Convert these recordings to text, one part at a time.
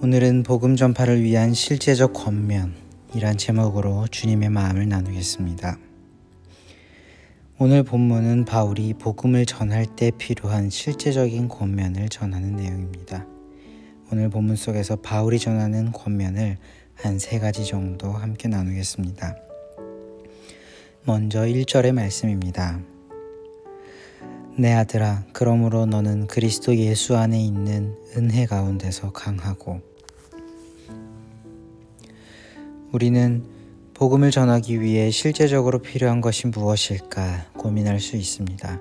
오늘은 복음 전파를 위한 실제적 권면이란 제목으로 주님의 마음을 나누겠습니다. 오늘 본문은 바울이 복음을 전할 때 필요한 실제적인 권면을 전하는 내용입니다. 오늘 본문 속에서 바울이 전하는 권면을 한 3가지 정도 함께 나누겠습니다. 먼저 1절의 말씀입니다. 내 아들아, 그러므로 너는 그리스도 예수 안에 있는 은혜 가운데서 강하고. 우리는 복음을 전하기 위해 실제적으로 필요한 것이 무엇일까 고민할 수 있습니다.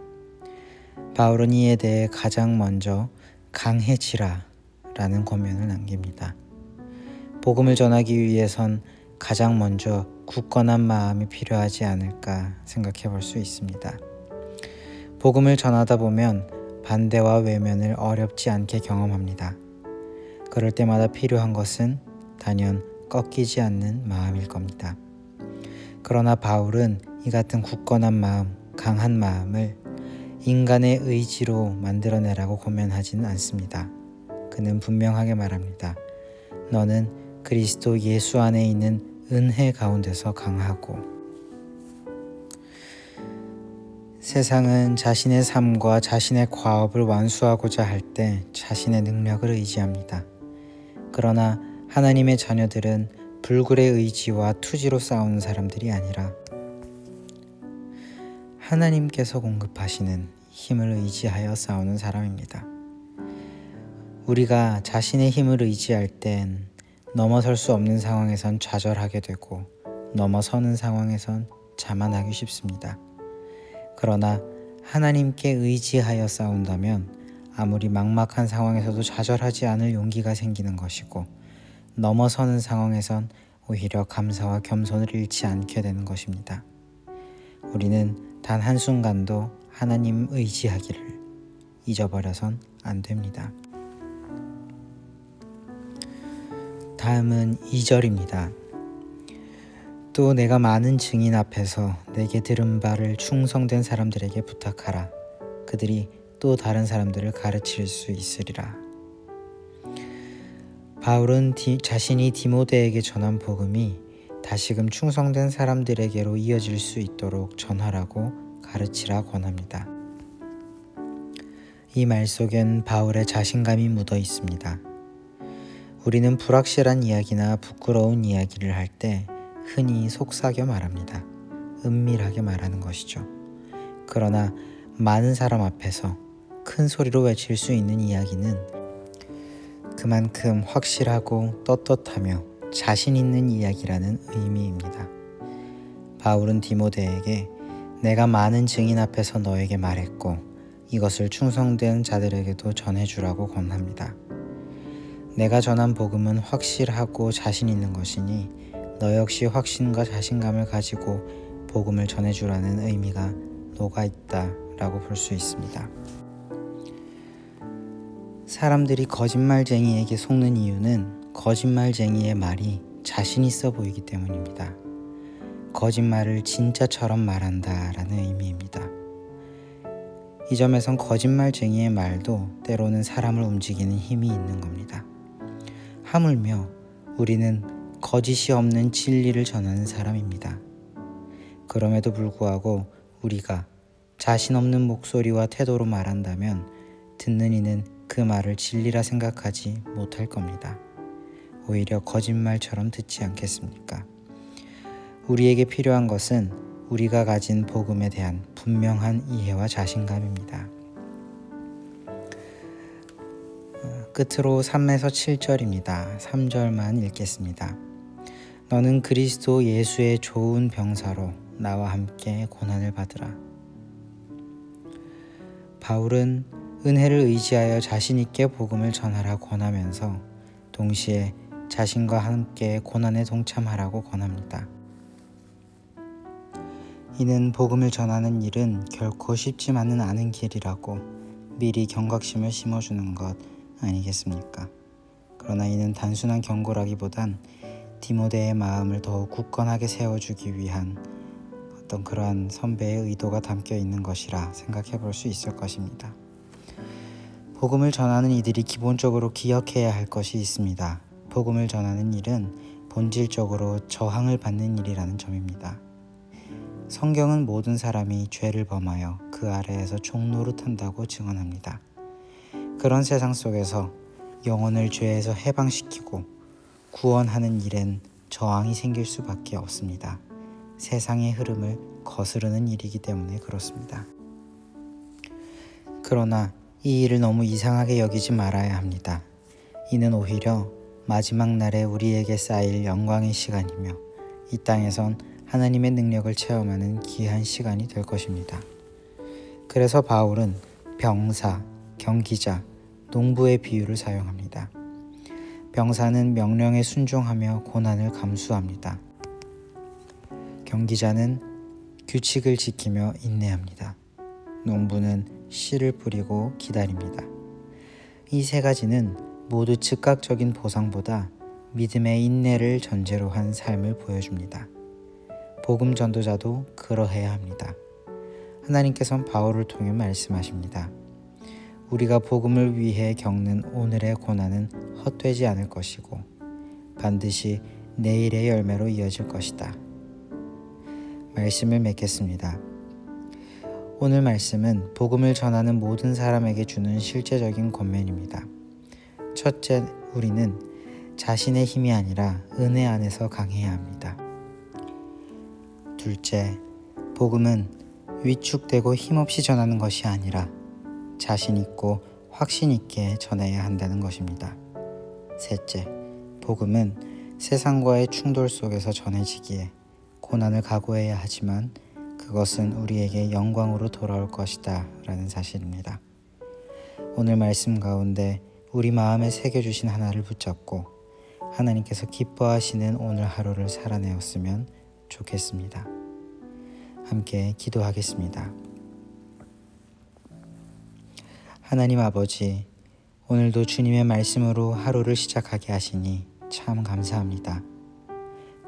바울은 이에 대해 가장 먼저 강해지라 라는 권면을 남깁니다. 복음을 전하기 위해선 가장 먼저 굳건한 마음이 필요하지 않을까 생각해 볼 수 있습니다. 복음을 전하다 보면 반대와 외면을 어렵지 않게 경험합니다. 그럴 때마다 필요한 것은 단연 꺾이지 않는 마음일 겁니다. 그러나 바울은 이 같은 굳건한 마음, 강한 마음을 인간의 의지로 만들어내라고 권면하지는 않습니다. 그는 분명하게 말합니다. 너는 그리스도 예수 안에 있는 은혜 가운데서 강하고. 세상은 자신의 삶과 자신의 과업을 완수하고자 할 때 자신의 능력을 의지합니다. 그러나 하나님의 자녀들은 불굴의 의지와 투지로 싸우는 사람들이 아니라 하나님께서 공급하시는 힘을 의지하여 싸우는 사람입니다. 우리가 자신의 힘을 의지할 땐 넘어설 수 없는 상황에선 좌절하게 되고 넘어서는 상황에선 자만하기 쉽습니다. 그러나 하나님께 의지하여 싸운다면 아무리 막막한 상황에서도 좌절하지 않을 용기가 생기는 것이고 넘어서는 상황에선 오히려 감사와 겸손을 잃지 않게 되는 것입니다. 우리는 단 한순간도 하나님 의지하기를 잊어버려선 안 됩니다. 다음은 2절입니다. 또 내가 많은 증인 앞에서 내게 들은 바를 충성된 사람들에게 부탁하라. 그들이 또 다른 사람들을 가르칠 수 있으리라. 바울은 자신이 디모데에게 전한 복음이 다시금 충성된 사람들에게로 이어질 수 있도록 전하라고 가르치라 권합니다. 이 말 속엔 바울의 자신감이 묻어 있습니다. 우리는 불확실한 이야기나 부끄러운 이야기를 할 때 흔히 속삭여 말합니다. 은밀하게 말하는 것이죠. 그러나 많은 사람 앞에서 큰 소리로 외칠 수 있는 이야기는 그만큼 확실하고 떳떳하며 자신 있는 이야기라는 의미입니다. 바울은 디모데에게 내가 많은 증인 앞에서 너에게 말했고 이것을 충성된 자들에게도 전해주라고 권합니다. 내가 전한 복음은 확실하고 자신 있는 것이니 너 역시 확신과 자신감을 가지고 복음을 전해주라는 의미가 녹아있다라고 볼 수 있습니다. 사람들이 거짓말쟁이에게 속는 이유는 거짓말쟁이의 말이 자신 있어 보이기 때문입니다. 거짓말을 진짜처럼 말한다라는 의미입니다. 이 점에선 거짓말쟁이의 말도 때로는 사람을 움직이는 힘이 있는 겁니다. 하물며 우리는 거짓이 없는 진리를 전하는 사람입니다. 그럼에도 불구하고 우리가 자신 없는 목소리와 태도로 말한다면 듣는 이는 그 말을 진리라 생각하지 못할 겁니다. 오히려 거짓말처럼 듣지 않겠습니까? 우리에게 필요한 것은 우리가 가진 복음에 대한 분명한 이해와 자신감입니다. 끝으로 3에서 7절입니다. 3절만 읽겠습니다. 너는 그리스도 예수의 좋은 병사로 나와 함께 고난을 받으라. 바울은 은혜를 의지하여 자신 있게 복음을 전하라 권하면서 동시에 자신과 함께 고난에 동참하라고 권합니다. 이는 복음을 전하는 일은 결코 쉽지만은 않은 길이라고 미리 경각심을 심어주는 것 아니겠습니까? 그러나 이는 단순한 경고라기보단 디모데의 마음을 더욱 굳건하게 세워주기 위한 어떤 그러한 선배의 의도가 담겨 있는 것이라 생각해 볼 수 있을 것입니다. 복음을 전하는 이들이 기본적으로 기억해야 할 것이 있습니다. 복음을 전하는 일은 본질적으로 저항을 받는 일이라는 점입니다. 성경은 모든 사람이 죄를 범하여 그 아래에서 종노릇한다고 증언합니다. 그런 세상 속에서 영혼을 죄에서 해방시키고 구원하는 일엔 저항이 생길 수밖에 없습니다. 세상의 흐름을 거스르는 일이기 때문에 그렇습니다. 그러나 이 일을 너무 이상하게 여기지 말아야 합니다. 이는 오히려 마지막 날에 우리에게 쌓일 영광의 시간이며 이 땅에선 하나님의 능력을 체험하는 귀한 시간이 될 것입니다. 그래서 바울은 병사, 경기자, 농부의 비유를 사용합니다. 병사는 명령에 순종하며 고난을 감수합니다. 경기자는 규칙을 지키며 인내합니다. 농부는 씨를 뿌리고 기다립니다. 이 세 가지는 모두 즉각적인 보상보다 믿음의 인내를 전제로 한 삶을 보여줍니다. 복음 전도자도 그러해야 합니다. 하나님께서는 바울을 통해 말씀하십니다. 우리가 복음을 위해 겪는 오늘의 고난은 헛되지 않을 것이고 반드시 내일의 열매로 이어질 것이다. 말씀을 맺겠습니다. 오늘 말씀은 복음을 전하는 모든 사람에게 주는 실제적인 권면입니다. 첫째, 우리는 자신의 힘이 아니라 은혜 안에서 강해야 합니다. 둘째, 복음은 위축되고 힘없이 전하는 것이 아니라 자신 있고 확신 있게 전해야 한다는 것입니다. 셋째, 복음은 세상과의 충돌 속에서 전해지기에 고난을 각오해야 하지만 그것은 우리에게 영광으로 돌아올 것이다 라는 사실입니다. 오늘 말씀 가운데 우리 마음에 새겨주신 하나를 붙잡고 하나님께서 기뻐하시는 오늘 하루를 살아내었으면 좋겠습니다. 함께 기도하겠습니다. 하나님 아버지, 오늘도 주님의 말씀으로 하루를 시작하게 하시니 참 감사합니다.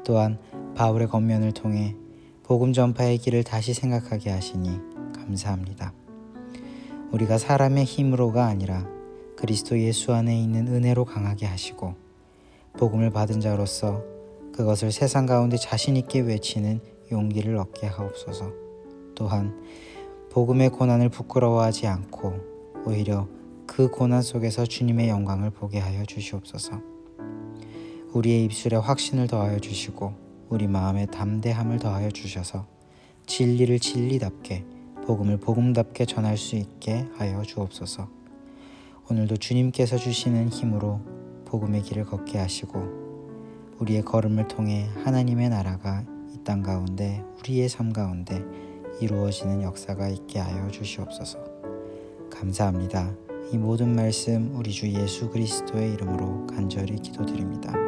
또한 바울의 권면을 통해 복음 전파의 길을 다시 생각하게 하시니 감사합니다. 우리가 사람의 힘으로가 아니라 그리스도 예수 안에 있는 은혜로 강하게 하시고 복음을 받은 자로서 그것을 세상 가운데 자신 있게 외치는 용기를 얻게 하옵소서. 또한 복음의 고난을 부끄러워하지 않고 오히려 그 고난 속에서 주님의 영광을 보게 하여 주시옵소서. 우리의 입술에 확신을 더하여 주시고 우리 마음에 담대함을 더하여 주셔서 진리를 진리답게 복음을 복음답게 전할 수 있게 하여 주옵소서. 오늘도 주님께서 주시는 힘으로 복음의 길을 걷게 하시고 우리의 걸음을 통해 하나님의 나라가 이 땅 가운데 우리의 삶 가운데 이루어지는 역사가 있게 하여 주시옵소서. 감사합니다. 이 모든 말씀 우리 주 예수 그리스도의 이름으로 간절히 기도드립니다.